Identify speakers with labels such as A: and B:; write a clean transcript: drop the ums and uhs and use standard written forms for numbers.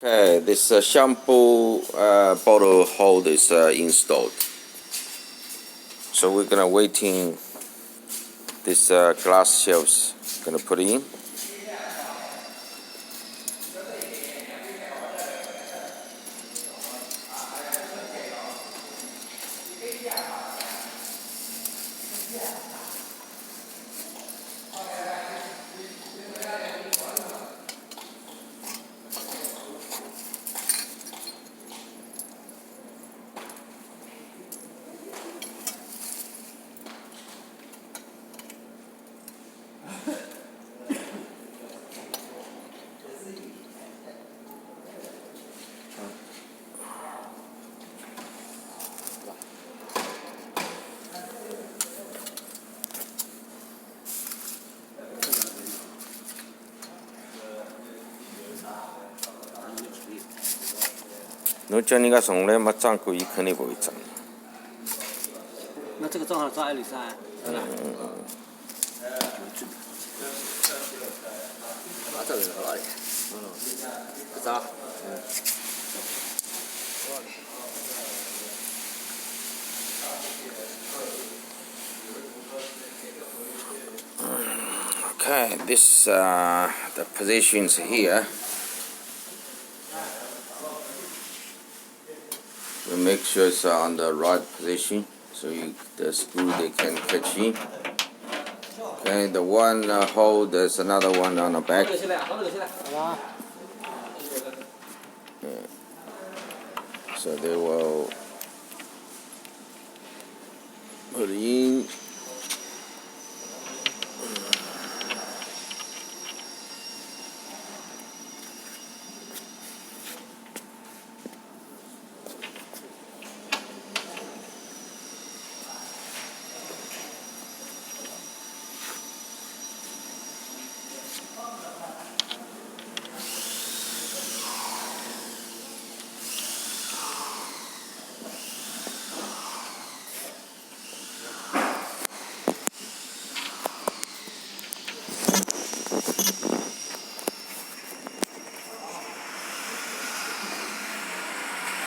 A: Okay, this shampoo bottle hold is installed. So we're gonna waiting this glass shelves. Gonna put in.如果你个送的嘛，涨贵肯定不会涨。
B: 那这个正好照1.3，对吧？这个好哪里？不涨。
A: Okay, this the positions here. We make sure it's on the right position, so the screw they can catch in. Okay, the one hole, there's another one on the back. So they will put it in.